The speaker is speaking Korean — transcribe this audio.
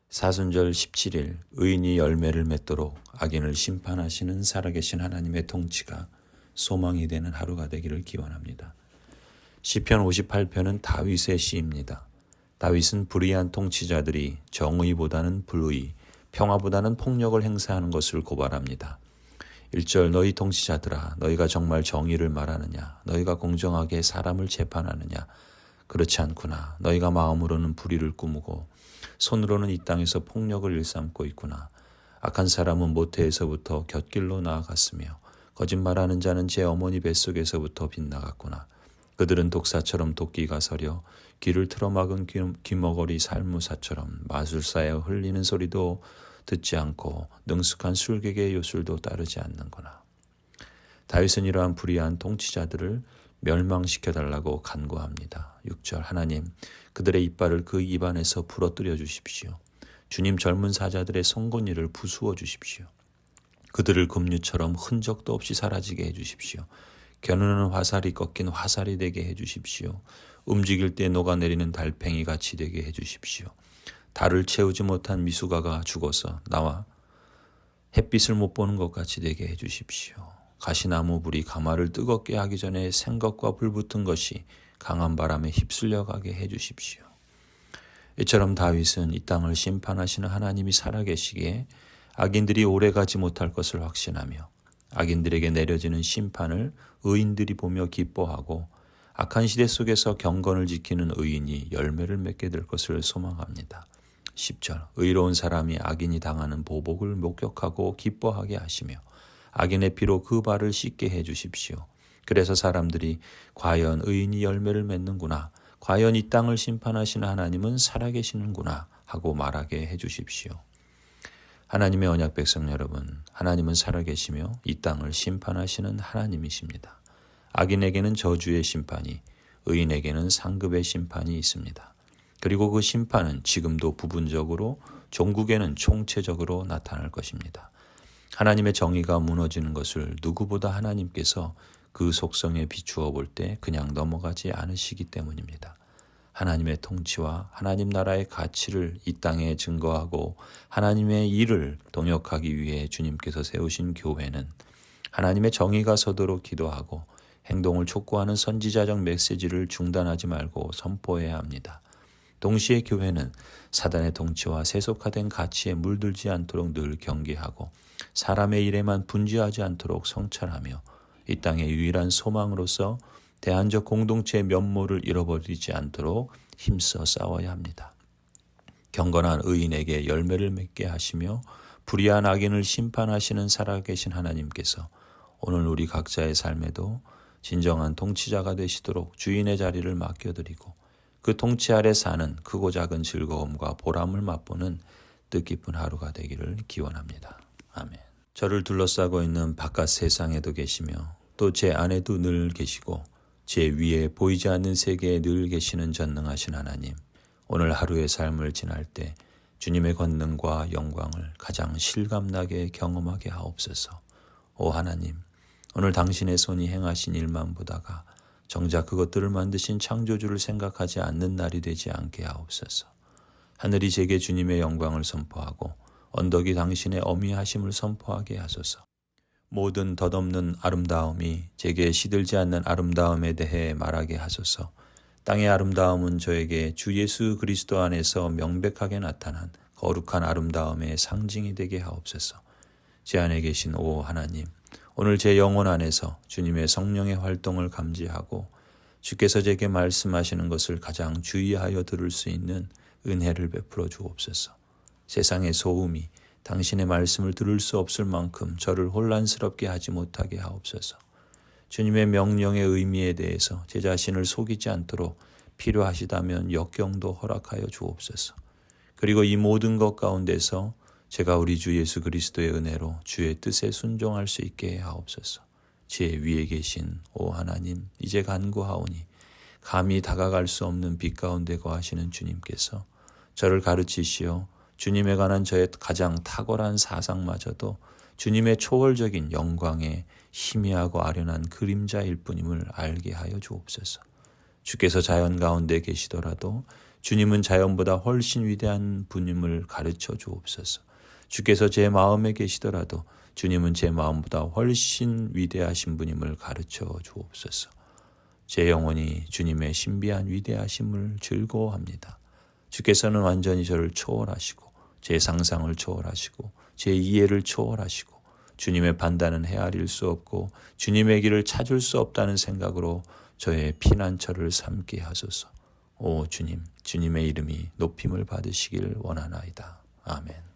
사순절 17일 의인이 열매를 맺도록 악인을 심판하시는 살아계신 하나님의 통치가 소망이 되는 하루가 되기를 기원합니다. 시편 58편은 다윗의 시입니다. 다윗은 불의한 통치자들이 정의보다는 불의, 평화보다는 폭력을 행사하는 것을 고발합니다. 1절 너희 통치자들아 너희가 정말 정의를 말하느냐 너희가 공정하게 사람을 재판하느냐 그렇지 않구나. 너희가 마음으로는 불의를 꾸미고 손으로는 이 땅에서 폭력을 일삼고 있구나. 악한 사람은 모태에서부터 곁길로 나아갔으며 거짓말하는 자는 제 어머니 뱃속에서부터 빗나갔구나. 그들은 독사처럼 도끼가 서려 귀를 틀어막은 귀머거리 살무사처럼 마술사에 흘리는 소리도 듣지 않고 능숙한 술객의 요술도 따르지 않는구나. 다윗은 이러한 불의한 통치자들을 멸망시켜달라고 간구합니다. 6절 하나님 그들의 이빨을 그 입안에서 부러뜨려 주십시오. 주님 젊은 사자들의 송곳니를 부수어 주십시오. 그들을 금류처럼 흔적도 없이 사라지게 해주십시오. 겨누는 화살이 꺾인 화살이 되게 해주십시오. 움직일 때 녹아내리는 달팽이 같이 되게 해주십시오. 달을 채우지 못한 미숙아가 죽어서 나와 햇빛을 못 보는 것 같이 되게 해주십시오. 가시나무 불이 가마를 뜨겁게 하기 전에 생것과 불붙은 것이 강한 바람에 휩쓸려 가게 해주십시오. 이처럼 다윗은 이 땅을 심판하시는 하나님이 살아계시기에 악인들이 오래가지 못할 것을 확신하며 악인들에게 내려지는 심판을 의인들이 보며 기뻐하고 악한 시대 속에서 경건을 지키는 의인이 열매를 맺게 될 것을 소망합니다. 10절 의로운 사람이 악인이 당하는 보복을 목격하고 기뻐하게 하시며 악인의 피로 그 발을 씻게 해주십시오. 그래서 사람들이 과연 의인이 열매를 맺는구나. 과연 이 땅을 심판하시는 하나님은 살아계시는구나 하고 말하게 해주십시오. 하나님의 언약 백성 여러분, 하나님은 살아계시며 이 땅을 심판하시는 하나님이십니다. 악인에게는 저주의 심판이, 의인에게는 상급의 심판이 있습니다. 그리고 그 심판은 지금도 부분적으로, 종국에는 총체적으로 나타날 것입니다. 하나님의 정의가 무너지는 것을 누구보다 하나님께서 그 속성에 비추어 볼 때 그냥 넘어가지 않으시기 때문입니다. 하나님의 통치와 하나님 나라의 가치를 이 땅에 증거하고 하나님의 일을 동역하기 위해 주님께서 세우신 교회는 하나님의 정의가 서도록 기도하고 행동을 촉구하는 선지자적 메시지를 중단하지 말고 선포해야 합니다. 동시에 교회는 사단의 통치와 세속화된 가치에 물들지 않도록 늘 경계하고 사람의 일에만 분주하지 않도록 성찰하며 이 땅의 유일한 소망으로서 대안적 공동체의 면모를 잃어버리지 않도록 힘써 싸워야 합니다. 경건한 의인에게 열매를 맺게 하시며 불의한 악인을 심판하시는 살아계신 하나님께서 오늘 우리 각자의 삶에도 진정한 통치자가 되시도록 주인의 자리를 맡겨드리고 그 통치 아래 사는 크고 작은 즐거움과 보람을 맛보는 뜻깊은 하루가 되기를 기원합니다. 아멘. 저를 둘러싸고 있는 바깥 세상에도 계시며 또 제 안에도 늘 계시고 제 위에 보이지 않는 세계에 늘 계시는 전능하신 하나님, 오늘 하루의 삶을 지날 때 주님의 권능과 영광을 가장 실감나게 경험하게 하옵소서. 오 하나님, 오늘 당신의 손이 행하신 일만 보다가 정작 그것들을 만드신 창조주를 생각하지 않는 날이 되지 않게 하옵소서. 하늘이 제게 주님의 영광을 선포하고 언덕이 당신의 어미하심을 선포하게 하소서. 모든 덧없는 아름다움이 제게 시들지 않는 아름다움에 대해 말하게 하소서. 땅의 아름다움은 저에게 주 예수 그리스도 안에서 명백하게 나타난 거룩한 아름다움의 상징이 되게 하옵소서. 제 안에 계신 오 하나님, 오늘 제 영혼 안에서 주님의 성령의 활동을 감지하고 주께서 제게 말씀하시는 것을 가장 주의하여 들을 수 있는 은혜를 베풀어 주옵소서. 세상의 소음이 당신의 말씀을 들을 수 없을 만큼 저를 혼란스럽게 하지 못하게 하옵소서. 주님의 명령의 의미에 대해서 제 자신을 속이지 않도록 필요하시다면 역경도 허락하여 주옵소서. 그리고 이 모든 것 가운데서 제가 우리 주 예수 그리스도의 은혜로 주의 뜻에 순종할 수 있게 하옵소서. 제 위에 계신 오 하나님, 이제 간구하오니 감히 다가갈 수 없는 빛 가운데 거하시는 주님께서 저를 가르치시어 주님에 관한 저의 가장 탁월한 사상마저도 주님의 초월적인 영광의 희미하고 아련한 그림자일 뿐임을 알게 하여 주옵소서. 주께서 자연 가운데 계시더라도 주님은 자연보다 훨씬 위대한 분임을 가르쳐 주옵소서. 주께서 제 마음에 계시더라도 주님은 제 마음보다 훨씬 위대하신 분임을 가르쳐 주옵소서. 제 영혼이 주님의 신비한 위대하심을 즐거워합니다. 주께서는 완전히 저를 초월하시고 제 상상을 초월하시고 제 이해를 초월하시고 주님의 판단은 헤아릴 수 없고 주님의 길을 찾을 수 없다는 생각으로 저의 피난처를 삼게 하소서. 오 주님, 주님의 이름이 높임을 받으시길 원하나이다. 아멘.